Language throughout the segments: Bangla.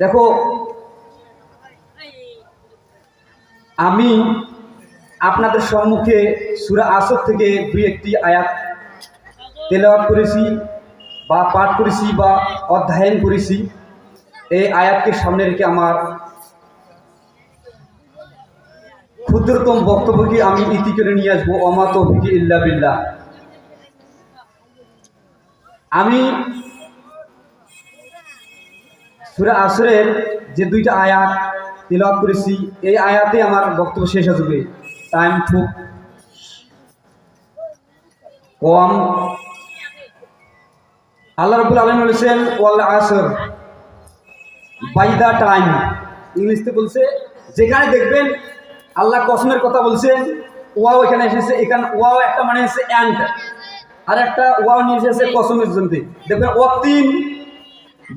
দেখো, আমি আপনাদের সম্মুখে সূরা আসর থেকে দুই একটি আয়াত তেলাওয়াত করেছি বা পাঠ করেছি বা অধ্যয়ন করেছি। এই আয়াতকে সামনে রেখে আমার ক্ষুদ্রতম বক্তব্যকে আমি ইতি করে নিয়ে আসবো। ওমা তৌফিক ইল্লা বিল্লাহ। আমি সূরা আসরের যে দুইটা আয়াত তেলাওয়াত করেছি, এই আয়াতে আমার বক্তব্য শেষ হয়ে যাবে। টাইম খুব কম। আল্লাহ রাব্বুল আলামিন বলেছেন ওয়াল আসর, বাই দা টাইম। ইংলিশে বলছে, যেখানে দেখবেন আল্লাহ কসমের কথা বলছেন, ওয়াও এখানে এসেছে। এখানে ওয়াও একটা মানে হচ্ছে অ্যান্ড, আর একটা ওয়াও নিয়ে এসেছে কসমের জন্য। দেখবেন ওয়াতিন,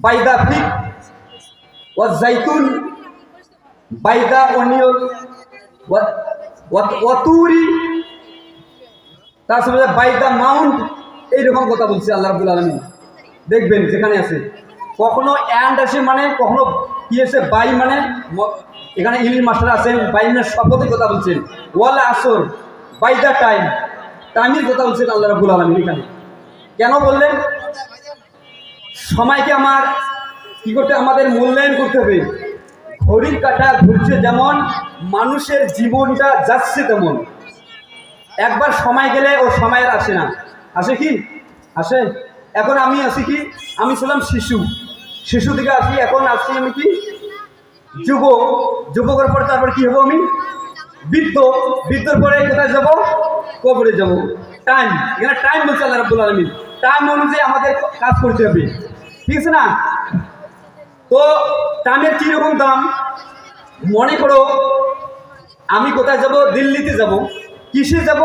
বাই দা ফিগ, ওয়া জাইতুন, বাই দা অনিয়ন, ওয়াতুরি, তারপরে বাই দা মাউন্ট। এইরকম কথা বলছে আল্লাহ রাব্বুল আলামিন। দেখবেন যেখানে আছে কখনো অ্যান্ড আসে, মানে কখনো কি এসে বাই, মানে এখানে ইংলিশ মাস্টার আছেন, বাই মানে শপথের কথা বলছেন। ওয়াল আসর, বাই দা টাইম, টাইমের কথা বলছেন আল্লাহ রাব্বুল আলামিন এখানে। কেন বললেন? সময়কে আমার কি করতে, আমাদের মূল্যায়ন করতে হবে। ঘড়ির কাঁটা ঘুরছে যেমন, মানুষের জীবনটা যাচ্ছে তেমন। একবার সময় গেলে ও সময়ের আসে না। আসে কি? আসে। এখন আমি আছি কি, আমি ছিলাম শিশু থেকে আসি, এখন আসছি আমি কি যুবক। যুবকের পরে তারপর কি হবো আমি? বৃদ্ধর পরে কোথায় যাব? কবরে যাব। টাইম, এখানে টাইম বলছে আল্লাহ রাব্বুল আলামিন। টাইম অনুযায়ী আমাদের কাজ করতে হবে, ঠিক আছে না? তো টাইমের কীরকম দাম? মনে করো আমি কোথায় যাব? দিল্লিতে যাব। কিসে যাব?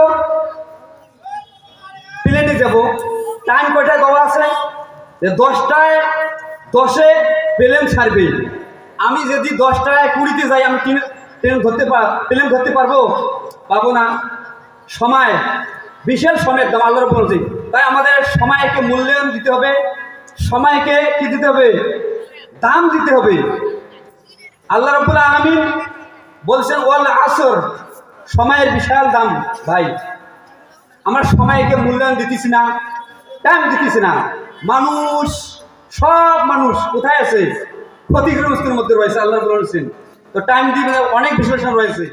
প্লেনে যাব। টাইম কয়টায় দেওয়া আছে? 10টায় 10-এ প্লেন ছাড়বে। আমি যদি 10টায় 20-তে যাই, আমি প্লেন ধরতে পারবো? পাবো না। সময়, বিশাল সময়ের দাম আল্লাহর উপর বলছে। তাই আমাদের সময়কে মূল্যায়ন দিতে হবে, সময়কে কি দিতে হবে? দাম দিতে হবে। আল্লাহ রাব্বুল আলামিন বলছেন ওয়াল আসর, সময়ের বিশাল দাম। ভাই, আমরা সময়কে মূল্যায়ন দিতেছি না, টাইম দিতেছি না। মানুষ, সব মানুষ কোথায় আছে? ক্ষতিগ্রস্তের মধ্যে রয়েছে। আল্লাহ বলছেন তো টাইম দিবে, অনেক বিশ্লেষণ রয়েছে।